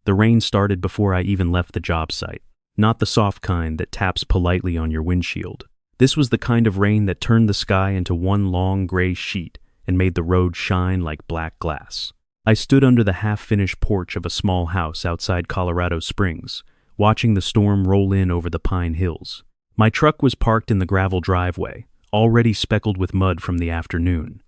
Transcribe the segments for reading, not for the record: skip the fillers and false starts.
The rain started before I even left the job site. Not the soft kind that taps politely on your windshield. This was the kind of rain that turned the sky into one long gray sheet and made the road shine like black glass. I stood under the half-finished porch of a small house outside Colorado Springs, watching the storm roll in over the Pine Hills. My truck was parked in the gravel driveway, already speckled with mud from the afternoon.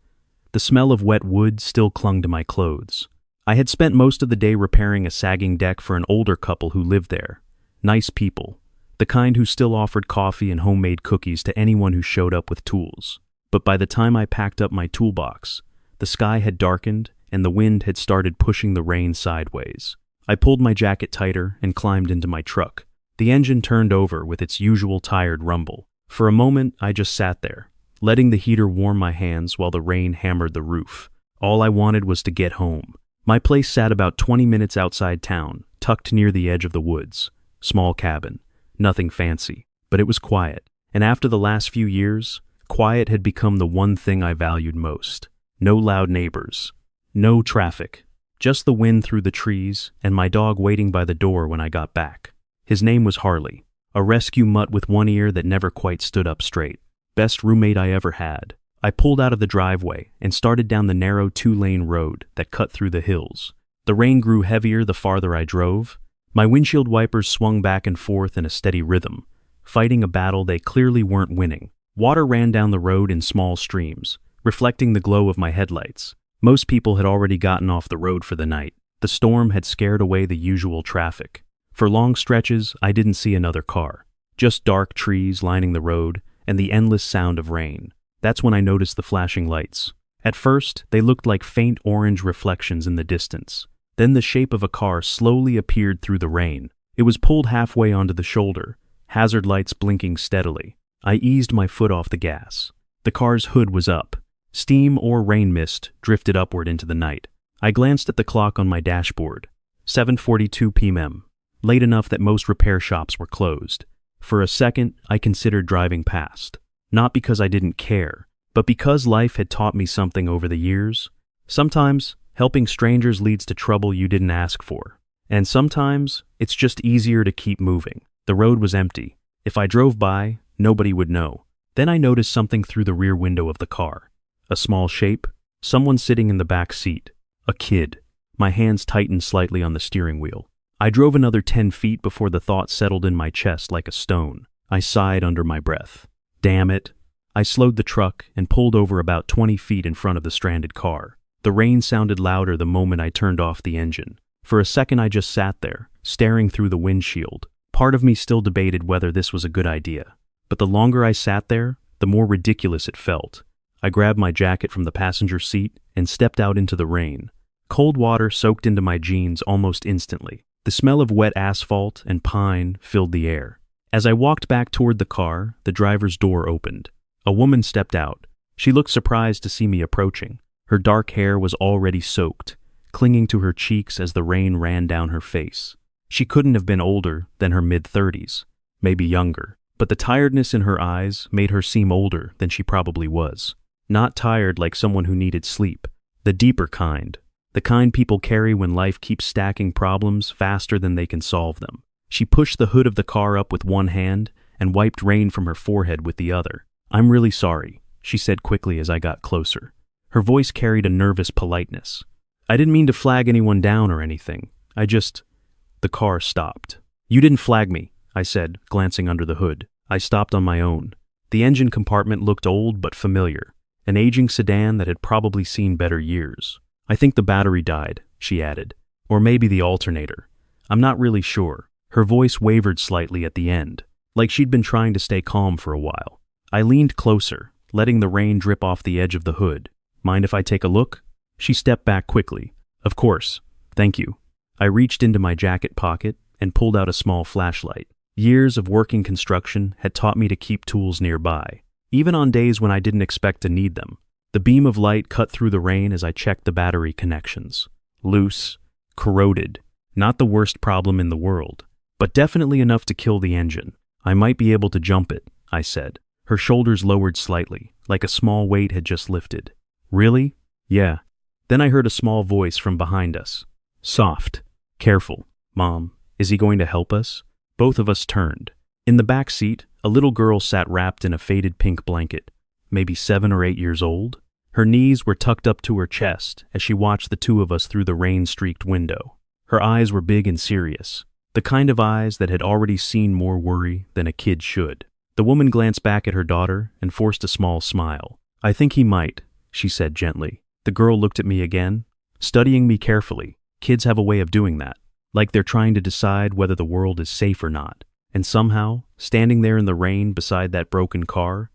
The smell of wet wood still clung to my clothes. I had spent most of the day repairing a sagging deck for an older couple who lived there. Nice people, the kind who still offered coffee and homemade cookies to anyone who showed up with tools. But by the time I packed up my toolbox, the sky had darkened and the wind had started pushing the rain sideways. I pulled my jacket tighter and climbed into my truck. The engine turned over with its usual tired rumble. For a moment, I just sat there, letting the heater warm my hands while the rain hammered the roof. All I wanted was to get home. My place sat about 20 minutes outside town, tucked near the edge of the woods. Small cabin. Nothing fancy, but it was quiet. And after the last few years, quiet had become the one thing I valued most. No loud neighbors. No traffic. Just the wind through the trees and my dog waiting by the door when I got back. His name was Harley, a rescue mutt with one ear that never quite stood up straight. Best roommate I ever had. I pulled out of the driveway and started down the narrow 2-lane road that cut through the hills. The rain grew heavier the farther I drove. My windshield wipers swung back and forth in a steady rhythm, fighting a battle they clearly weren't winning. Water ran down the road in small streams, reflecting the glow of my headlights. Most people had already gotten off the road for the night. The storm had scared away the usual traffic. For long stretches, I didn't see another car. Just dark trees lining the road and the endless sound of rain. That's when I noticed the flashing lights. At first, they looked like faint orange reflections in the distance. Then the shape of a car slowly appeared through the rain. It was pulled halfway onto the shoulder, hazard lights blinking steadily. I eased my foot off the gas. The car's hood was up. Steam or rain mist drifted upward into the night. I glanced at the clock on my dashboard. 7:42 p.m. Late enough that most repair shops were closed. For a second, I considered driving past. Not because I didn't care, but because life had taught me something over the years. Sometimes, helping strangers leads to trouble you didn't ask for. And sometimes, it's just easier to keep moving. The road was empty. If I drove by, nobody would know. Then I noticed something through the rear window of the car. A small shape, someone sitting in the back seat. A kid. My hands tightened slightly on the steering wheel. I drove another 10 feet before the thought settled in my chest like a stone. I sighed under my breath. Damn it. I slowed the truck and pulled over about 20 feet in front of the stranded car. The rain sounded louder the moment I turned off the engine. For a second I just sat there, staring through the windshield. Part of me still debated whether this was a good idea. But the longer I sat there, the more ridiculous it felt. I grabbed my jacket from the passenger seat and stepped out into the rain. Cold water soaked into my jeans almost instantly. The smell of wet asphalt and pine filled the air. As I walked back toward the car, the driver's door opened. A woman stepped out. She looked surprised to see me approaching. Her dark hair was already soaked, clinging to her cheeks as the rain ran down her face. She couldn't have been older than her mid-30s, maybe younger, but the tiredness in her eyes made her seem older than she probably was. Not tired like someone who needed sleep, the deeper kind. The kind people carry when life keeps stacking problems faster than they can solve them. She pushed the hood of the car up with one hand and wiped rain from her forehead with the other. "I'm really sorry," she said quickly as I got closer. Her voice carried a nervous politeness. "I didn't mean to flag anyone down or anything. The car stopped. "You didn't flag me," I said, glancing under the hood. I stopped on my own. The engine compartment looked old but familiar. An aging sedan that had probably seen better years. "I think the battery died," she added. "Or maybe the alternator. I'm not really sure." Her voice wavered slightly at the end, like she'd been trying to stay calm for a while. I leaned closer, letting the rain drip off the edge of the hood. "Mind if I take a look?" She stepped back quickly. "Of course. Thank you." I reached into my jacket pocket and pulled out a small flashlight. Years of working construction had taught me to keep tools nearby, even on days when I didn't expect to need them. The beam of light cut through the rain as I checked the battery connections. Loose, corroded, not the worst problem in the world, but definitely enough to kill the engine. "I might be able to jump it," I said. Her shoulders lowered slightly, like a small weight had just lifted. "Really?" "Yeah." Then I heard a small voice from behind us. Soft, careful. Mom, is he going to help us? Both of us turned. In the back seat, a little girl sat wrapped in a faded pink blanket, maybe 7 or 8 years old. Her knees were tucked up to her chest as she watched the two of us through the rain-streaked window. Her eyes were big and serious, the kind of eyes that had already seen more worry than a kid should. The woman glanced back at her daughter and forced a small smile. I think he might, she said gently. The girl looked at me again, studying me carefully. Kids have a way of doing that, like they're trying to decide whether the world is safe or not. And somehow, standing there in the rain beside that broken car,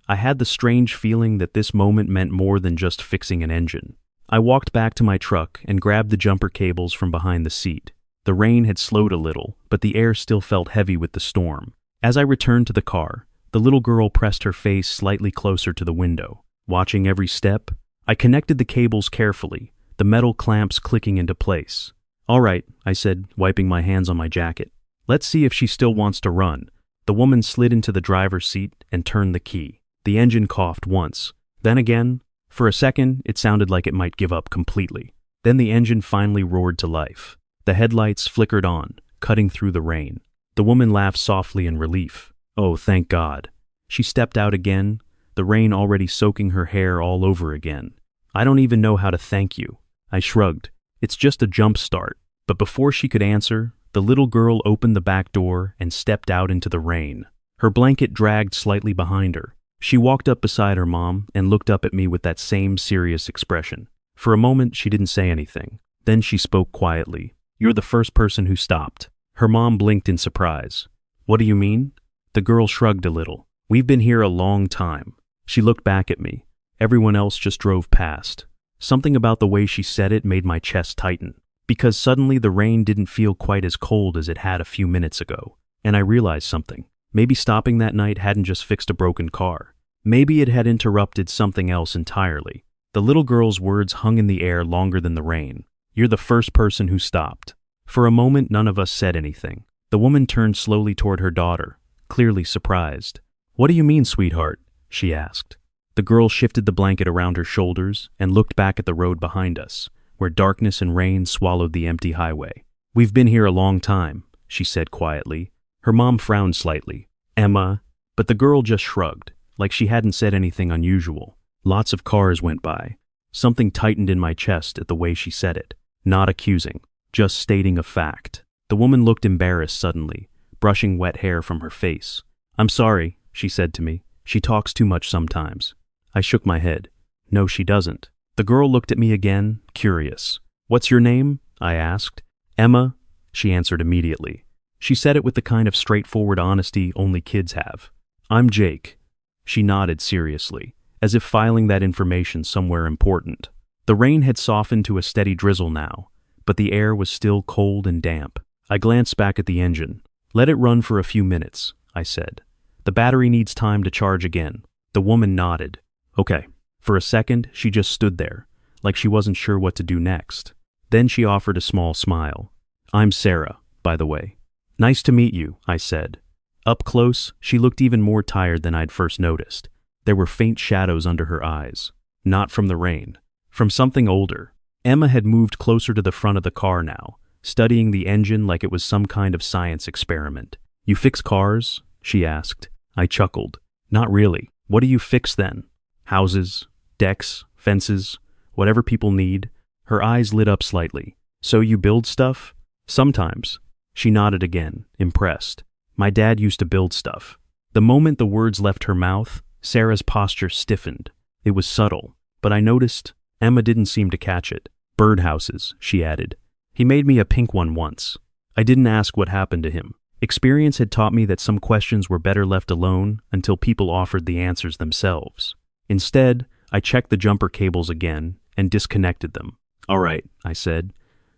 I had the strange feeling that this moment meant more than just fixing an engine. I walked back to my truck and grabbed the jumper cables from behind the seat. The rain had slowed a little, but the air still felt heavy with the storm. As I returned to the car, the little girl pressed her face slightly closer to the window. Watching every step, I connected the cables carefully, the metal clamps clicking into place. All right, I said, wiping my hands on my jacket. Let's see if she still wants to run. The woman slid into the driver's seat and turned the key. The engine coughed once. Then again. For a second, it sounded like it might give up completely. Then the engine finally roared to life. The headlights flickered on, cutting through the rain. The woman laughed softly in relief. Oh, thank God. She stepped out again, the rain already soaking her hair all over again. I don't even know how to thank you. I shrugged. It's just a jump start. But before she could answer, the little girl opened the back door and stepped out into the rain. Her blanket dragged slightly behind her. She walked up beside her mom and looked up at me with that same serious expression. For a moment, she didn't say anything. Then she spoke quietly. You're the first person who stopped. Her mom blinked in surprise. What do you mean? The girl shrugged a little. We've been here a long time. She looked back at me. Everyone else just drove past. Something about the way she said it made my chest tighten, because suddenly the rain didn't feel quite as cold as it had a few minutes ago. And I realized something. Maybe stopping that night hadn't just fixed a broken car. Maybe it had interrupted something else entirely. The little girl's words hung in the air longer than the rain. You're the first person who stopped. For a moment, none of us said anything. The woman turned slowly toward her daughter, clearly surprised. What do you mean, sweetheart? She asked. The girl shifted the blanket around her shoulders and looked back at the road behind us, where darkness and rain swallowed the empty highway. We've been here a long time, she said quietly. Her mom frowned slightly. Emma, but the girl just shrugged, like she hadn't said anything unusual. Lots of cars went by. Something tightened in my chest at the way she said it. Not accusing, just stating a fact. The woman looked embarrassed suddenly, brushing wet hair from her face. I'm sorry, she said to me. She talks too much sometimes. I shook my head. No, she doesn't. The girl looked at me again, curious. What's your name? I asked. Emma, she answered immediately. She said it with the kind of straightforward honesty only kids have. I'm Jake. She nodded seriously, as if filing that information somewhere important. The rain had softened to a steady drizzle now, but the air was still cold and damp. I glanced back at the engine. Let it run for a few minutes, I said. The battery needs time to charge again. The woman nodded. Okay. For a second, she just stood there, like she wasn't sure what to do next. Then she offered a small smile. I'm Sarah, by the way. Nice to meet you, I said. Up close, she looked even more tired than I'd first noticed. There were faint shadows under her eyes. Not from the rain. From something older. Emma had moved closer to the front of the car now, studying the engine like it was some kind of science experiment. You fix cars? She asked. I chuckled. Not really. What do you fix then? Houses, decks, fences, whatever people need. Her eyes lit up slightly. So you build stuff? Sometimes. She nodded again, impressed. My dad used to build stuff. The moment the words left her mouth, Sarah's posture stiffened. It was subtle, but I noticed Emma didn't seem to catch it. Birdhouses, she added. He made me a pink one once. I didn't ask what happened to him. Experience had taught me that some questions were better left alone until people offered the answers themselves. Instead, I checked the jumper cables again and disconnected them. All right, I said.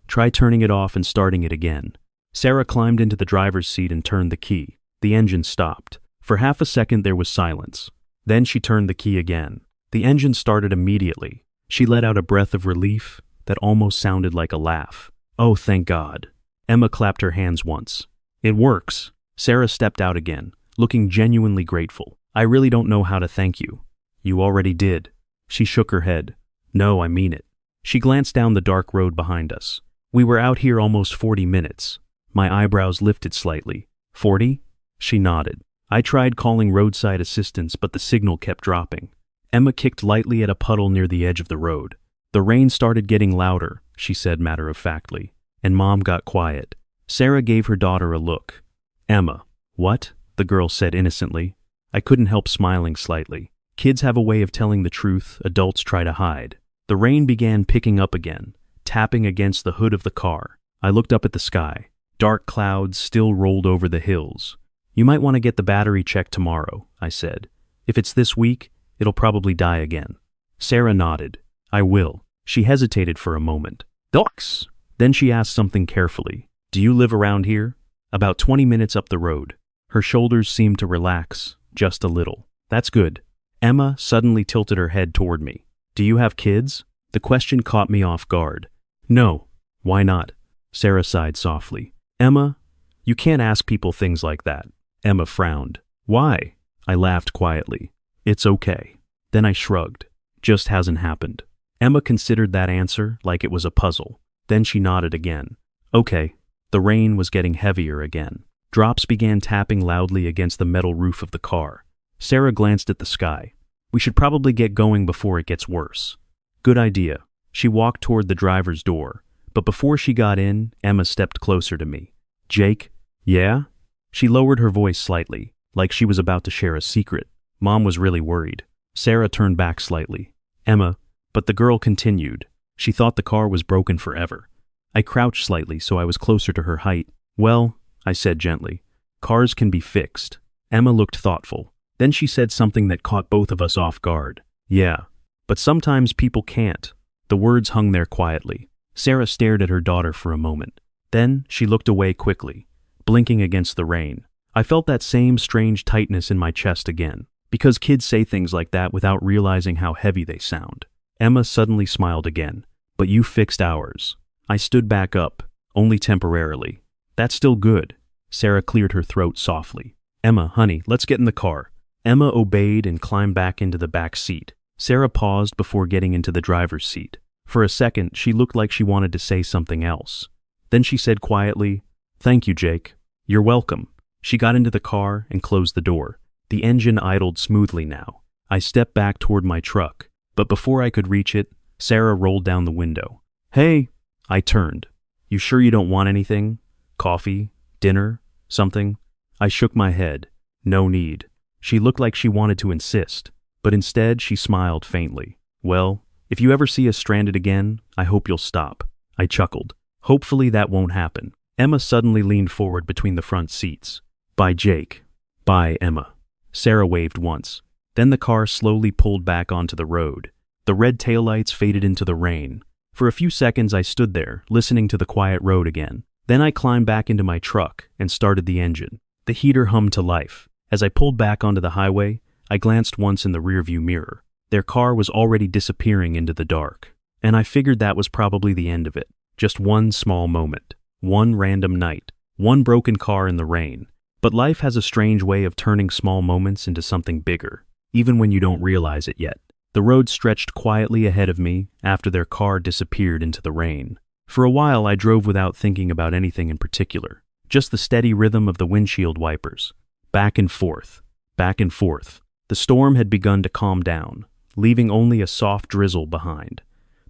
Try turning it off and starting it again. Sarah climbed into the driver's seat and turned the key. The engine stopped. For half a second there was silence. Then she turned the key again. The engine started immediately. She let out a breath of relief that almost sounded like a laugh. Oh, thank God. Emma clapped her hands once. It works. Sarah stepped out again, looking genuinely grateful. I really don't know how to thank you. You already did. She shook her head. No, I mean it. She glanced down the dark road behind us. We were out here almost 40 minutes. My eyebrows lifted slightly. 40? She nodded. I tried calling roadside assistance, but the signal kept dropping. Emma kicked lightly at a puddle near the edge of the road. The rain started getting louder, she said matter-of-factly, and Mom got quiet. Sarah gave her daughter a look. Emma. What? The girl said innocently. I couldn't help smiling slightly. Kids have a way of telling the truth adults try to hide. The rain began picking up again, tapping against the hood of the car. I looked up at the sky. Dark clouds still rolled over the hills. You might want to get the battery checked tomorrow, I said. If it's this week, it'll probably die again. Sarah nodded. I will. She hesitated for a moment. Ducks! Then she asked something carefully. Do you live around here? About 20 minutes up the road. Her shoulders seemed to relax, just a little. That's good. Emma suddenly tilted her head toward me. Do you have kids? The question caught me off guard. No. Why not? Sarah sighed softly. Emma, you can't ask people things like that. Emma frowned. Why? I laughed quietly. It's okay. Then I shrugged. Just hasn't happened. Emma considered that answer like it was a puzzle. Then she nodded again. Okay. The rain was getting heavier again. Drops began tapping loudly against the metal roof of the car. Sarah glanced at the sky. We should probably get going before it gets worse. Good idea. She walked toward the driver's door, but before she got in, Emma stepped closer to me. Jake? Yeah? She lowered her voice slightly, like she was about to share a secret. Mom was really worried. Sarah turned back slightly. Emma, but the girl continued. She thought the car was broken forever. I crouched slightly so I was closer to her height. Well, I said gently, cars can be fixed. Emma looked thoughtful. Then she said something that caught both of us off guard. Yeah, but sometimes people can't. The words hung there quietly. Sarah stared at her daughter for a moment. Then she looked away quickly, blinking against the rain. I felt that same strange tightness in my chest again, because kids say things like that without realizing how heavy they sound. Emma suddenly smiled again. But you fixed ours. I stood back up, only temporarily. That's still good. Sarah cleared her throat softly. Emma, honey, let's get in the car. Emma obeyed and climbed back into the back seat. Sarah paused before getting into the driver's seat. For a second, she looked like she wanted to say something else. Then she said quietly, Thank you, Jake. You're welcome. She got into the car and closed the door. The engine idled smoothly now. I stepped back toward my truck, but before I could reach it, Sarah rolled down the window. Hey! I turned. You sure you don't want anything? Coffee? Dinner? Something? I shook my head. No need. She looked like she wanted to insist, but instead she smiled faintly. Well, if you ever see us stranded again, I hope you'll stop. I chuckled. Hopefully that won't happen. Emma suddenly leaned forward between the front seats. Bye, Jake. Bye, Emma. Sarah waved once. Then the car slowly pulled back onto the road. The red taillights faded into the rain. For a few seconds I stood there, listening to the quiet road again. Then I climbed back into my truck and started the engine. The heater hummed to life. As I pulled back onto the highway, I glanced once in the rearview mirror. Their car was already disappearing into the dark. And I figured that was probably the end of it. Just one small moment. One random night. One broken car in the rain. But life has a strange way of turning small moments into something bigger, even when you don't realize it yet. The road stretched quietly ahead of me after their car disappeared into the rain. For a while I drove without thinking about anything in particular, just the steady rhythm of the windshield wipers. Back and forth, back and forth. The storm had begun to calm down, leaving only a soft drizzle behind,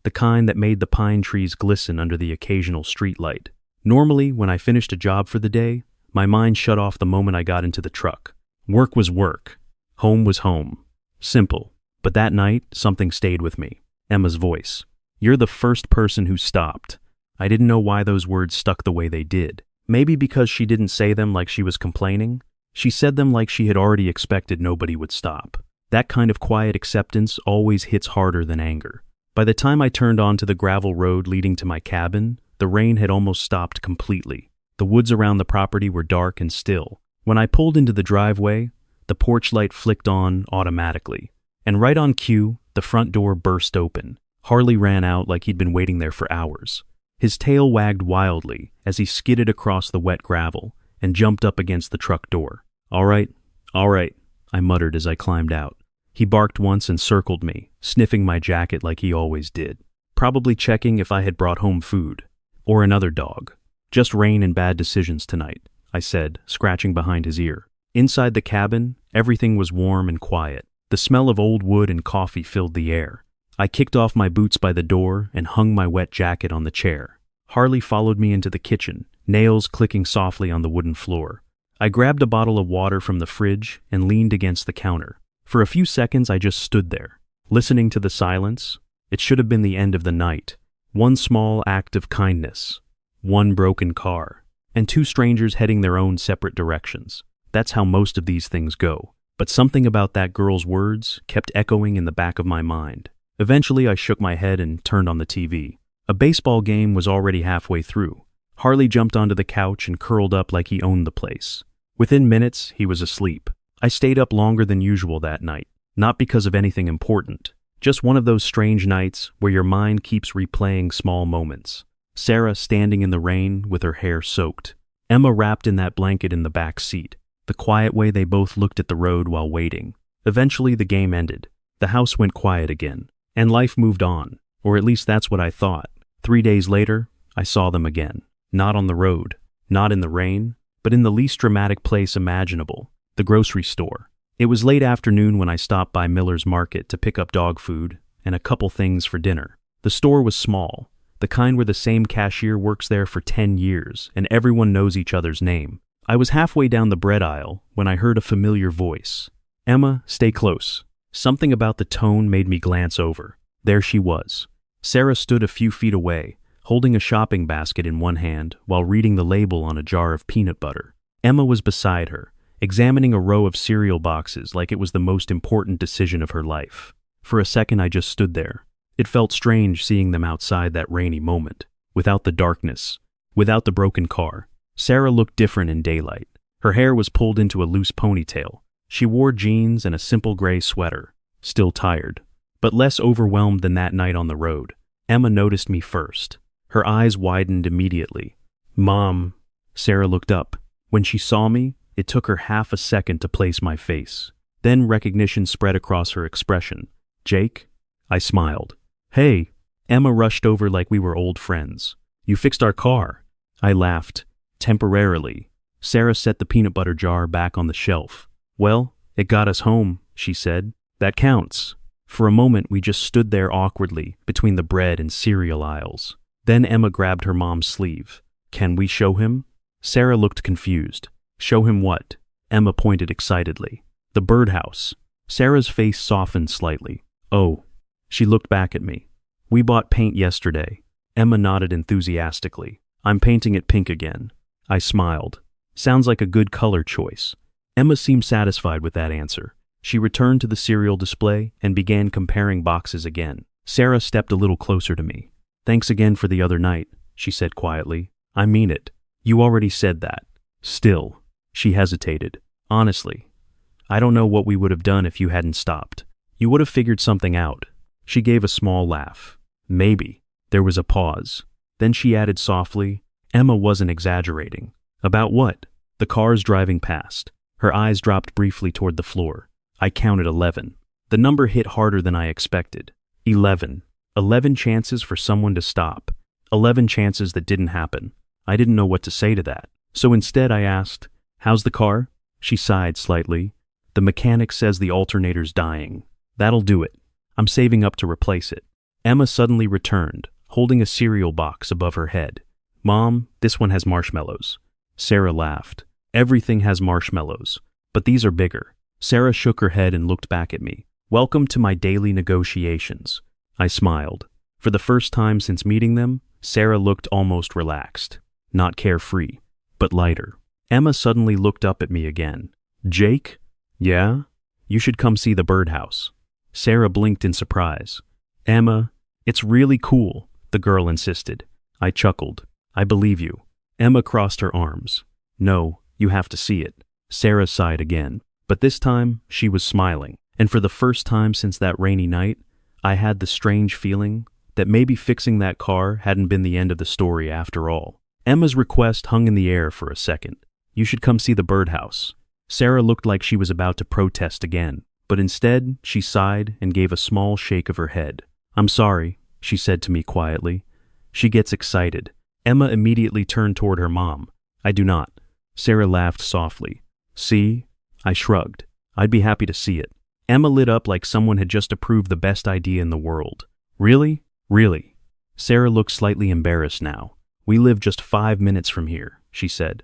the kind that made the pine trees glisten under the occasional streetlight. Normally, when I finished a job for the day, my mind shut off the moment I got into the truck. Work was work. Home was home. Simple. But that night, something stayed with me. Emma's voice. You're the first person who stopped. I didn't know why those words stuck the way they did. Maybe because she didn't say them like she was complaining. She said them like she had already expected nobody would stop. That kind of quiet acceptance always hits harder than anger. By the time I turned onto the gravel road leading to my cabin, the rain had almost stopped completely. The woods around the property were dark and still. When I pulled into the driveway, the porch light flicked on automatically. And right on cue, the front door burst open. Harley ran out like he'd been waiting there for hours. His tail wagged wildly as he skidded across the wet gravel and jumped up against the truck door. All right, I muttered as I climbed out. He barked once and circled me, sniffing my jacket like he always did, probably checking if I had brought home food. Or another dog. Just rain and bad decisions tonight, I said, scratching behind his ear. Inside the cabin, everything was warm and quiet. The smell of old wood and coffee filled the air. I kicked off my boots by the door and hung my wet jacket on the chair. Harley followed me into the kitchen, nails clicking softly on the wooden floor. I grabbed a bottle of water from the fridge and leaned against the counter. For a few seconds I just stood there, listening to the silence. It should have been the end of the night. One small act of kindness, one broken car, and two strangers heading their own separate directions. That's how most of these things go. But something about that girl's words kept echoing in the back of my mind. Eventually I shook my head and turned on the TV. A baseball game was already halfway through. Harley jumped onto the couch and curled up like he owned the place. Within minutes, he was asleep. I stayed up longer than usual that night, not because of anything important. Just one of those strange nights where your mind keeps replaying small moments. Sarah standing in the rain with her hair soaked. Emma wrapped in that blanket in the back seat. The quiet way they both looked at the road while waiting. Eventually the game ended. The house went quiet again. And life moved on. Or at least that's what I thought. 3 days later, I saw them again. Not on the road. Not in the rain. But in the least dramatic place imaginable. The grocery store. It was late afternoon when I stopped by Miller's Market to pick up dog food and a couple things for dinner. The store was small. The kind where the same cashier works there for 10 years and everyone knows each other's name. I was halfway down the bread aisle when I heard a familiar voice. "Emma, stay close." Something about the tone made me glance over. There she was. Sarah stood a few feet away, holding a shopping basket in one hand while reading the label on a jar of peanut butter. Emma was beside her, examining a row of cereal boxes like it was the most important decision of her life. For a second I just stood there. It felt strange seeing them outside that rainy moment, without the darkness, without the broken car. Sarah looked different in daylight. Her hair was pulled into a loose ponytail. She wore jeans and a simple gray sweater, still tired, but less overwhelmed than that night on the road. Emma noticed me first. Her eyes widened immediately. "Mom." Sarah looked up. When she saw me, it took her half a second to place my face. Then recognition spread across her expression. "Jake?" I smiled. "Hey." Emma rushed over like we were old friends. "You fixed our car." I laughed. "Temporarily." Sarah set the peanut butter jar back on the shelf. "Well, it got us home," she said. "That counts." For a moment we just stood there awkwardly between the bread and cereal aisles. Then Emma grabbed her mom's sleeve. "Can we show him?" Sarah looked confused. "Show him what?" Emma pointed excitedly. "The birdhouse." Sarah's face softened slightly. "Oh." She looked back at me. "We bought paint yesterday." Emma nodded enthusiastically. "I'm painting it pink again." I smiled. "Sounds like a good color choice." Emma seemed satisfied with that answer. She returned to the cereal display and began comparing boxes again. Sarah stepped a little closer to me. "Thanks again for the other night," she said quietly. "I mean it. You already said that." "Still." She hesitated. "Honestly, I don't know what we would have done if you hadn't stopped. You would have figured something out." She gave a small laugh. "Maybe." There was a pause. Then she added softly, "Emma wasn't exaggerating." "About what?" The cars driving past. Her eyes dropped briefly toward the floor. I counted 11. The number hit harder than I expected. 11. 11 chances for someone to stop. 11 chances that didn't happen. I didn't know what to say to that. So instead I asked, "How's the car?" She sighed slightly. "The mechanic says the alternator's dying. That'll do it. I'm saving up to replace it." Emma suddenly returned, holding a cereal box above her head. "Mom, this one has marshmallows." Sarah laughed. "Everything has marshmallows, but these are bigger." Sarah shook her head and looked back at me. "Welcome to my daily negotiations." I smiled. For the first time since meeting them, Sarah looked almost relaxed. Not carefree, but lighter. Emma suddenly looked up at me again. "Jake?" "Yeah?" "You should come see the birdhouse." Sarah blinked in surprise. "Emma, it's really cool," the girl insisted. I chuckled. "I believe you." Emma crossed her arms. "No, you have to see it." Sarah sighed again. But this time, she was smiling. And for the first time since that rainy night, I had the strange feeling that maybe fixing that car hadn't been the end of the story after all. Emma's request hung in the air for a second. "You should come see the birdhouse." Sarah looked like she was about to protest again, but instead she sighed and gave a small shake of her head. "I'm sorry," she said to me quietly. "She gets excited. Emma immediately turned toward her mom. I do not. Sarah laughed softly. See? I shrugged. I'd be happy to see it. Emma lit up like someone had just approved the best idea in the world. Really? Really? Sarah looked slightly embarrassed now. We live just 5 minutes from here, she said.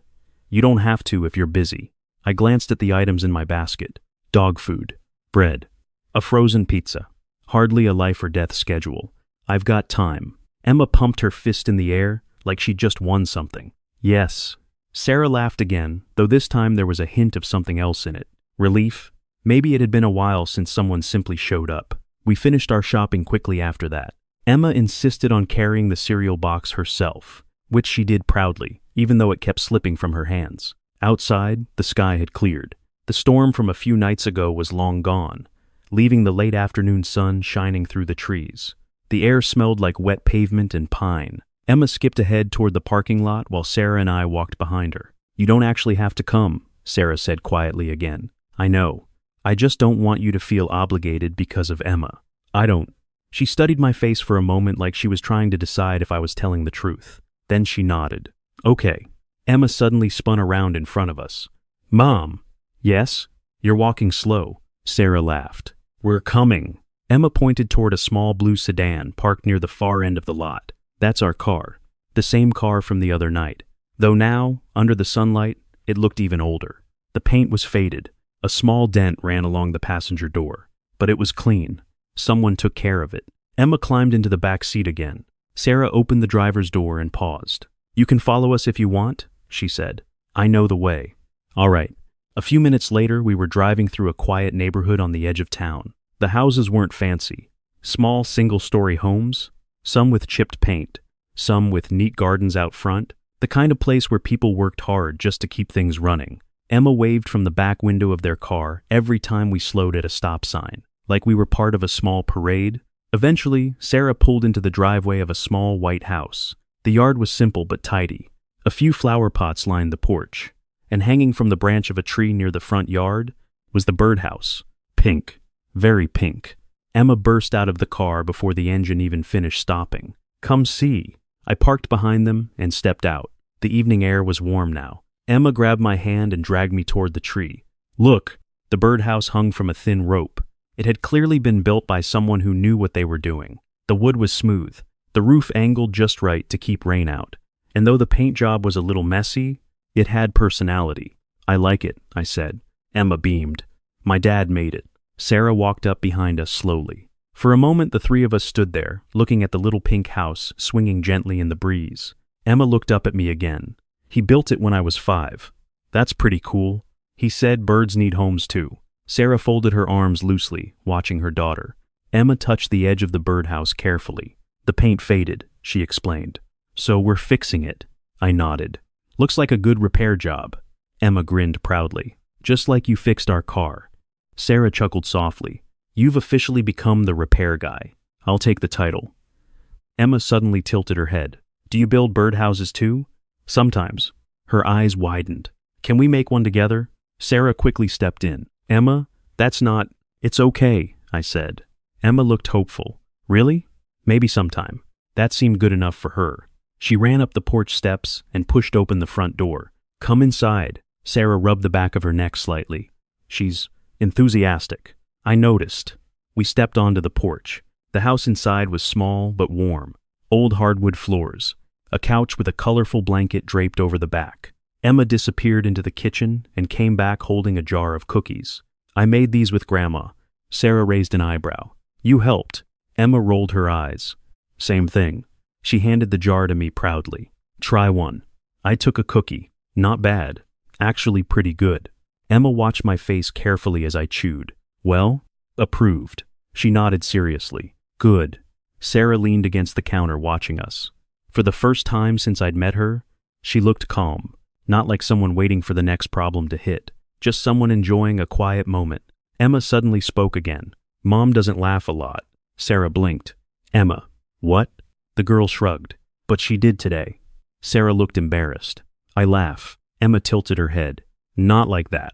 You don't have to if you're busy. I glanced at the items in my basket. Dog food. Bread. A frozen pizza. Hardly a life or death schedule. I've got time. Emma pumped her fist in the air like she'd just won something. Yes. Sarah laughed again, though this time there was a hint of something else in it. Relief? Maybe it had been a while since someone simply showed up. We finished our shopping quickly after that. Emma insisted on carrying the cereal box herself, which she did proudly, even though it kept slipping from her hands. Outside, the sky had cleared. The storm from a few nights ago was long gone, leaving the late afternoon sun shining through the trees. The air smelled like wet pavement and pine. Emma skipped ahead toward the parking lot while Sarah and I walked behind her. You don't actually have to come, Sarah said quietly again. I know. I just don't want you to feel obligated because of Emma. I don't. She studied my face for a moment like she was trying to decide if I was telling the truth. Then she nodded. Okay. Emma suddenly spun around in front of us. Mom. Yes? You're walking slow. Sarah laughed. We're coming. Emma pointed toward a small blue sedan parked near the far end of the lot. That's our car. The same car from the other night. Though now, under the sunlight, it looked even older. The paint was faded. A small dent ran along the passenger door. But it was clean. Someone took care of it. Emma climbed into the back seat again. Sarah opened the driver's door and paused. You can follow us if you want, she said. I know the way. All right. A few minutes later, we were driving through a quiet neighborhood on the edge of town. The houses weren't fancy. Small single-story homes, some with chipped paint, some with neat gardens out front, the kind of place where people worked hard just to keep things running. Emma waved from the back window of their car every time we slowed at a stop sign, like we were part of a small parade. Eventually, Sarah pulled into the driveway of a small white house. The yard was simple but tidy. A few flower pots lined the porch, and hanging from the branch of a tree near the front yard was the birdhouse. Pink. Very pink. Emma burst out of the car before the engine even finished stopping. Come see. I parked behind them and stepped out. The evening air was warm now. Emma grabbed my hand and dragged me toward the tree. Look, the birdhouse hung from a thin rope. It had clearly been built by someone who knew what they were doing. The wood was smooth, the roof angled just right to keep rain out. And though the paint job was a little messy, it had personality. I like it, I said. Emma beamed. My dad made it. Sarah walked up behind us slowly. For a moment, the three of us stood there, looking at the little pink house swinging gently in the breeze. Emma looked up at me again. He built it when I was 5. That's pretty cool. He said birds need homes too. Sarah folded her arms loosely, watching her daughter. Emma touched the edge of the birdhouse carefully. The paint faded, she explained. So we're fixing it. I nodded. Looks like a good repair job. Emma grinned proudly. Just like you fixed our car. Sarah chuckled softly. You've officially become the repair guy. I'll take the title. Emma suddenly tilted her head. Do you build birdhouses too? Sometimes. Her eyes widened. Can we make one together? Sarah quickly stepped in. Emma, that's not... It's okay, I said. Emma looked hopeful. Really? Maybe sometime. That seemed good enough for her. She ran up the porch steps and pushed open the front door. Come inside. Sarah rubbed the back of her neck slightly. She's enthusiastic. I noticed. We stepped onto the porch. The house inside was small but warm. Old hardwood floors. A couch with a colorful blanket draped over the back. Emma disappeared into the kitchen and came back holding a jar of cookies. I made these with Grandma. Sarah raised an eyebrow. You helped. Emma rolled her eyes. Same thing. She handed the jar to me proudly. Try one. I took a cookie. Not bad. Actually pretty good. Emma watched my face carefully as I chewed. Well? Approved. She nodded seriously. Good. Sarah leaned against the counter watching us. For the first time since I'd met her, she looked calm. Not like someone waiting for the next problem to hit. Just someone enjoying a quiet moment. Emma suddenly spoke again. Mom doesn't laugh a lot. Sarah blinked. Emma. What? The girl shrugged. But she did today. Sarah looked embarrassed. I laugh. Emma tilted her head. Not like that.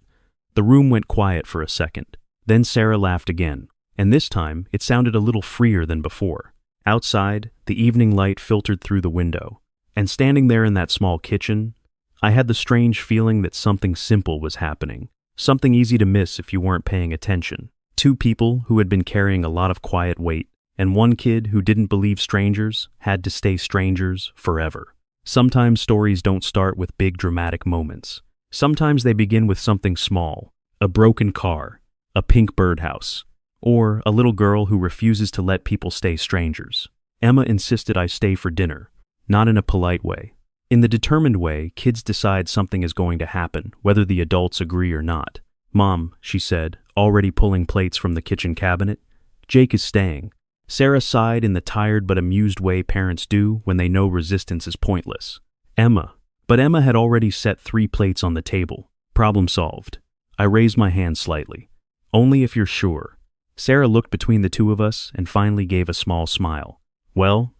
The room went quiet for a second. Then Sarah laughed again. And this time, it sounded a little freer than before. Outside, the evening light filtered through the window. And standing there in that small kitchen, I had the strange feeling that something simple was happening, something easy to miss if you weren't paying attention. Two people who had been carrying a lot of quiet weight, and one kid who didn't believe strangers had to stay strangers forever. Sometimes stories don't start with big dramatic moments. Sometimes they begin with something small, a broken car, a pink birdhouse, or a little girl who refuses to let people stay strangers. Emma insisted I stay for dinner, not in a polite way. In the determined way, kids decide something is going to happen, whether the adults agree or not. "Mom," she said, already pulling plates from the kitchen cabinet, "Jake is staying." Sarah sighed in the tired but amused way parents do when they know resistance is pointless. But Emma had already set 3 plates on the table. Problem solved. I raised my hand slightly. "Only if you're sure." Sarah looked between the two of us and finally gave a small smile. "Well,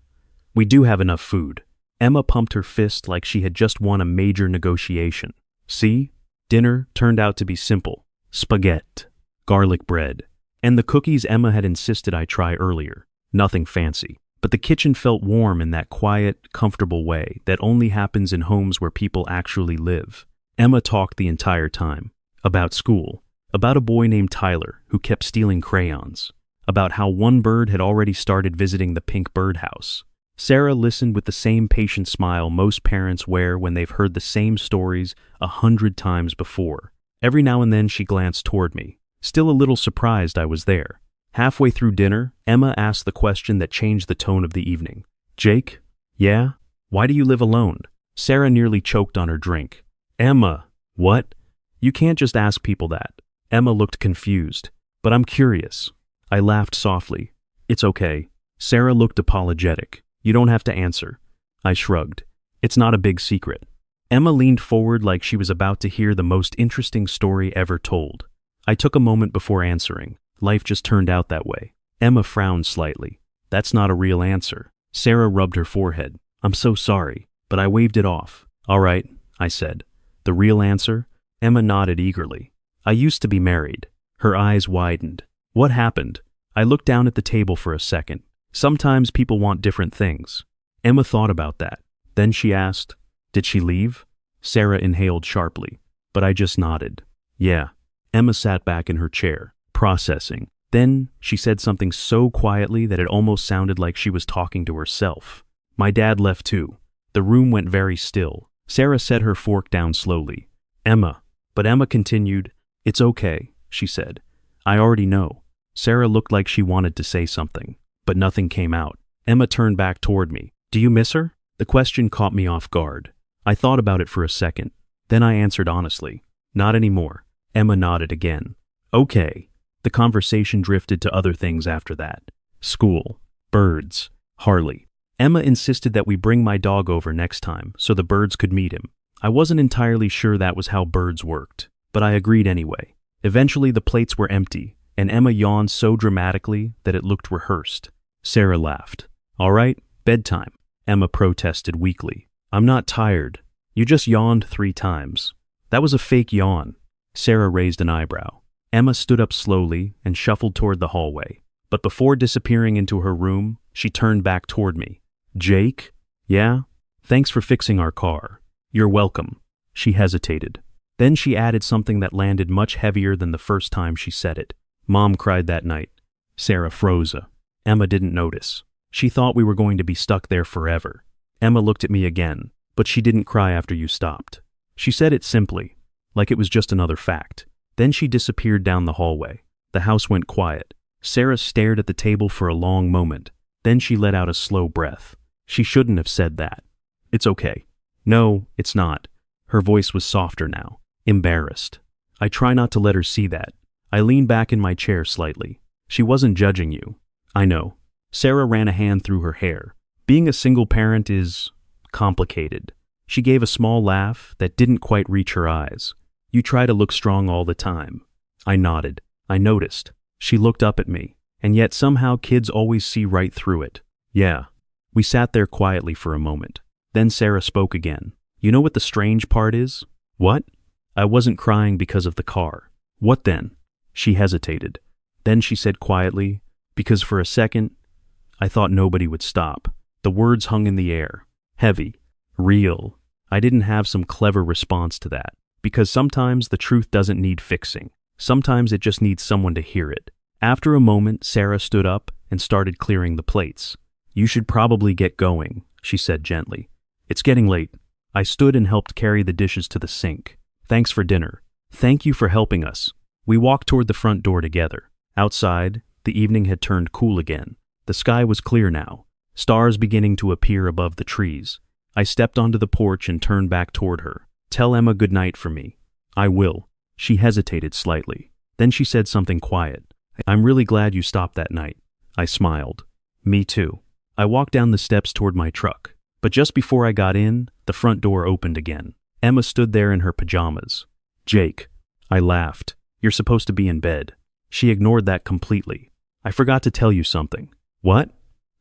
we do have enough food." Emma pumped her fist like she had just won a major negotiation. "See? Dinner turned out to be simple. Spaghetti, garlic bread, and the cookies Emma had insisted I try earlier. Nothing fancy. But the kitchen felt warm in that quiet, comfortable way that only happens in homes where people actually live. Emma talked the entire time. About school. About a boy named Tyler who kept stealing crayons. About how one bird had already started visiting the pink birdhouse. Sarah listened with the same patient smile most parents wear when they've heard the same stories 100 times before. Every now and then she glanced toward me, still a little surprised I was there. Halfway through dinner, Emma asked the question that changed the tone of the evening. "Jake? Yeah? Why do you live alone?" Sarah nearly choked on her drink. "Emma, what? You can't just ask people that." Emma looked confused. "But I'm curious." I laughed softly. "It's okay." Sarah looked apologetic. "You don't have to answer." I shrugged. "It's not a big secret." Emma leaned forward like she was about to hear the most interesting story ever told. I took a moment before answering. Life just turned out that way. Emma frowned slightly. "That's not a real answer." Sarah rubbed her forehead. "I'm so sorry," but I waved it off. "All right," I said. "The real answer?" Emma nodded eagerly. "I used to be married." Her eyes widened. "What happened?" I looked down at the table for a second. Sometimes people want different things. Emma thought about that. Then she asked, "Did she leave?" Sarah inhaled sharply, but I just nodded. "Yeah." Emma sat back in her chair, processing. Then she said something so quietly that it almost sounded like she was talking to herself. "My dad left too." The room went very still. Sarah set her fork down slowly. But Emma continued, "It's okay," she said. "I already know." Sarah looked like she wanted to say something, but nothing came out. Emma turned back toward me. "Do you miss her?" The question caught me off guard. I thought about it for a second. Then I answered honestly, "Not anymore." Emma nodded again. "Okay." The conversation drifted to other things after that. School, birds, Harley. Emma insisted that we bring my dog over next time so the birds could meet him. I wasn't entirely sure that was how birds worked, but I agreed anyway. Eventually the plates were empty, and Emma yawned so dramatically that it looked rehearsed. Sarah laughed. "All right, bedtime." Emma protested weakly. "I'm not tired. You just yawned 3 times." "That was a fake yawn." Sarah raised an eyebrow. Emma stood up slowly and shuffled toward the hallway. But before disappearing into her room, she turned back toward me. "Jake? Yeah? Thanks for fixing our car." "You're welcome." She hesitated. Then she added something that landed much heavier than the first time she said it. "Mom cried that night." Sarah froze. Emma didn't notice. She thought we were going to be stuck there forever. Emma looked at me again, but she didn't cry after you stopped. She said it simply, like it was just another fact. Then she disappeared down the hallway. The house went quiet. Sarah stared at the table for a long moment. Then she let out a slow breath. She shouldn't have said that. "It's okay." "No, it's not." Her voice was softer now, embarrassed. I try not to let her see that. I leaned back in my chair slightly. "She wasn't judging you." "I know." Sarah ran a hand through her hair. "Being a single parent is complicated." She gave a small laugh that didn't quite reach her eyes. "You try to look strong all the time." I nodded. I noticed. She looked up at me, and yet somehow kids always see right through it. "Yeah." We sat there quietly for a moment. Then Sarah spoke again. "You know what the strange part is?" "What?" "I wasn't crying because of the car." "What then?" She hesitated. Then she said quietly, "Because for a second, I thought nobody would stop." The words hung in the air, heavy. Real. I didn't have some clever response to that, because sometimes the truth doesn't need fixing. Sometimes it just needs someone to hear it. After a moment, Sarah stood up and started clearing the plates. You should probably get going, she said gently. It's getting late. I stood and helped carry the dishes to the sink. Thanks for dinner. Thank you for helping us. We walked toward the front door together. Outside, the evening had turned cool again. The sky was clear now, stars beginning to appear above the trees. I stepped onto the porch and turned back toward her. Tell Emma good night for me. I will. She hesitated slightly. Then she said something quiet. I'm really glad you stopped that night. I smiled. Me too. I walked down the steps toward my truck. But just before I got in, the front door opened again. Emma stood there in her pajamas. Jake. I laughed. You're supposed to be in bed. She ignored that completely. I forgot to tell you something. What?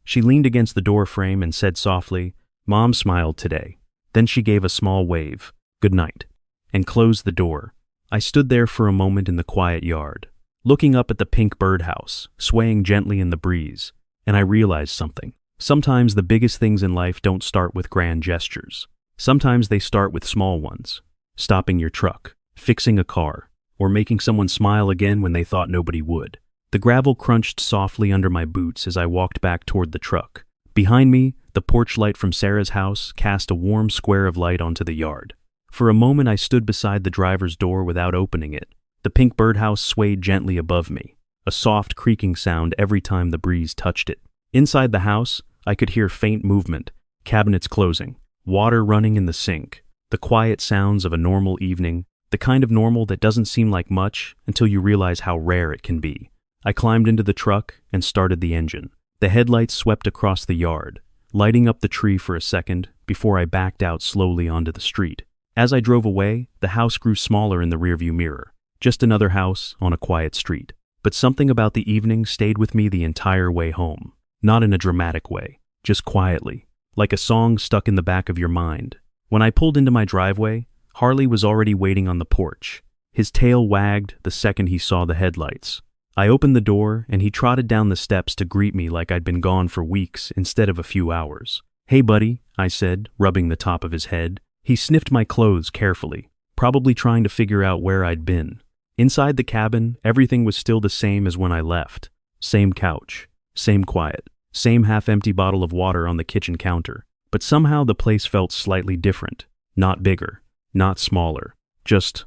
She leaned against the door frame and said softly, Mom smiled today. Then she gave a small wave, good night, and closed the door. I stood there for a moment in the quiet yard, looking up at the pink birdhouse, swaying gently in the breeze, and I realized something. Sometimes the biggest things in life don't start with grand gestures. Sometimes they start with small ones. Stopping your truck, fixing a car, or making someone smile again when they thought nobody would. The gravel crunched softly under my boots as I walked back toward the truck. Behind me, the porch light from Sarah's house cast a warm square of light onto the yard. For a moment I stood beside the driver's door without opening it. The pink birdhouse swayed gently above me, a soft creaking sound every time the breeze touched it. Inside the house, I could hear faint movement, cabinets closing, water running in the sink, the quiet sounds of a normal evening, the kind of normal that doesn't seem like much until you realize how rare it can be. I climbed into the truck and started the engine. The headlights swept across the yard, lighting up the tree for a second before I backed out slowly onto the street. As I drove away, the house grew smaller in the rearview mirror, just another house on a quiet street. But something about the evening stayed with me the entire way home. Not in a dramatic way, just quietly, like a song stuck in the back of your mind. When I pulled into my driveway, Harley was already waiting on the porch. His tail wagged the second he saw the headlights. I opened the door and he trotted down the steps to greet me like I'd been gone for weeks instead of a few hours. Hey buddy, I said, rubbing the top of his head. He sniffed my clothes carefully, probably trying to figure out where I'd been. Inside the cabin, everything was still the same as when I left. Same couch, same quiet, same half-empty bottle of water on the kitchen counter. But somehow the place felt slightly different. Not bigger, not smaller, just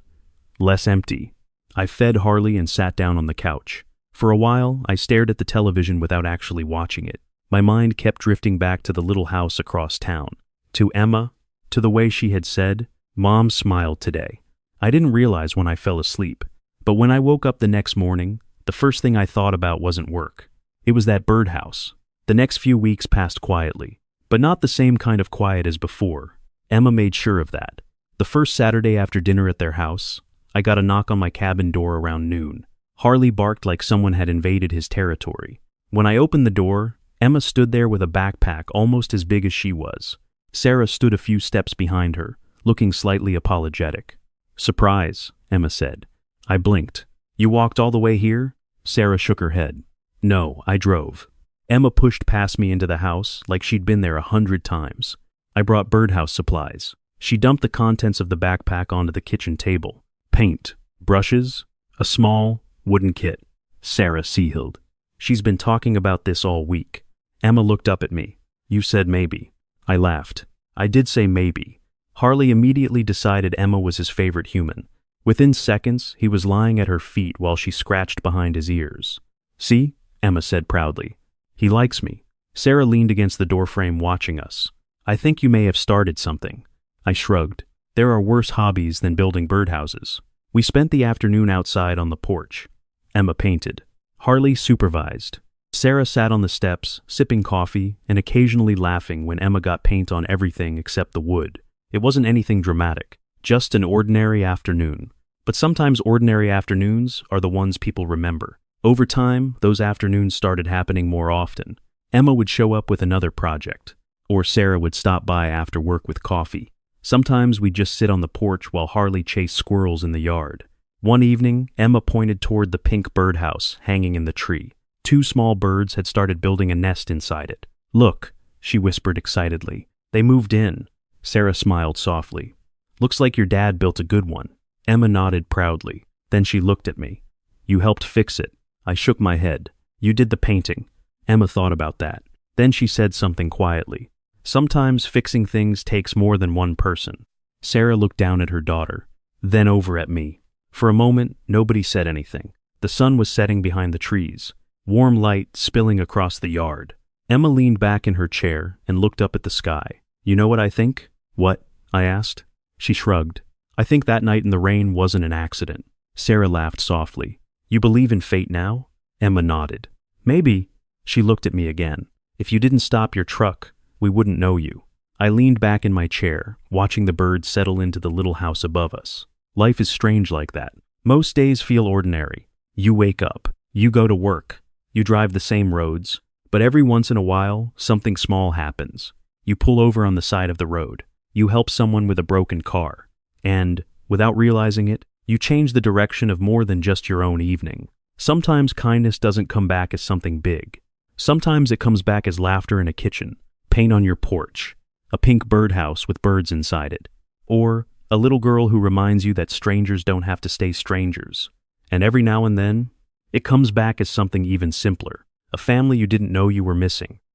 less empty. I fed Harley and sat down on the couch. For a while, I stared at the television without actually watching it. My mind kept drifting back to the little house across town, to Emma, to the way she had said, Mom smiled today. I didn't realize when I fell asleep, but when I woke up the next morning, the first thing I thought about wasn't work. It was that birdhouse. The next few weeks passed quietly, but not the same kind of quiet as before. Emma made sure of that. The first Saturday after dinner at their house, I got a knock on my cabin door around noon. Harley barked like someone had invaded his territory. When I opened the door, Emma stood there with a backpack almost as big as she was. Sarah stood a few steps behind her, looking slightly apologetic. Surprise, Emma said. I blinked. You walked all the way here? Sarah shook her head. No, I drove. Emma pushed past me into the house like she'd been there 100 times. I brought birdhouse supplies. She dumped the contents of the backpack onto the kitchen table. Paint, brushes, a small wooden kit. Sarah Seahilled. She's been talking about this all week. Emma looked up at me. You said maybe. I laughed. I did say maybe. Harley immediately decided Emma was his favorite human. Within seconds, he was lying at her feet while she scratched behind his ears. See? Emma said proudly. He likes me. Sarah leaned against the doorframe watching us. I think you may have started something. I shrugged. There are worse hobbies than building birdhouses. We spent the afternoon outside on the porch. Emma painted. Harley supervised. Sarah sat on the steps, sipping coffee and occasionally laughing when Emma got paint on everything except the wood. It wasn't anything dramatic, just an ordinary afternoon. But sometimes ordinary afternoons are the ones people remember. Over time, those afternoons started happening more often. Emma would show up with another project, or Sarah would stop by after work with coffee. Sometimes we'd just sit on the porch while Harley chased squirrels in the yard. One evening, Emma pointed toward the pink birdhouse hanging in the tree. 2 small birds had started building a nest inside it. Look, she whispered excitedly. They moved in. Sarah smiled softly. Looks like your dad built a good one. Emma nodded proudly. Then she looked at me. You helped fix it. I shook my head. You did the painting. Emma thought about that. Then she said something quietly. Sometimes fixing things takes more than one person. Sarah looked down at her daughter, then over at me. For a moment, nobody said anything. The sun was setting behind the trees, warm light spilling across the yard. Emma leaned back in her chair and looked up at the sky. You know what I think? What? I asked. She shrugged. I think that night in the rain wasn't an accident. Sarah laughed softly. You believe in fate now? Emma nodded. Maybe. She looked at me again. If you didn't stop your truck, we wouldn't know you. I leaned back in my chair, watching the birds settle into the little house above us. Life is strange like that. Most days feel ordinary. You wake up, you go to work, you drive the same roads, but every once in a while, something small happens. You pull over on the side of the road. You help someone with a broken car. And, without realizing it, you change the direction of more than just your own evening. Sometimes kindness doesn't come back as something big. Sometimes it comes back as laughter in a kitchen, paint on your porch, a pink birdhouse with birds inside it, or a little girl who reminds you that strangers don't have to stay strangers. And every now and then, it comes back as something even simpler, a family you didn't know you were missing,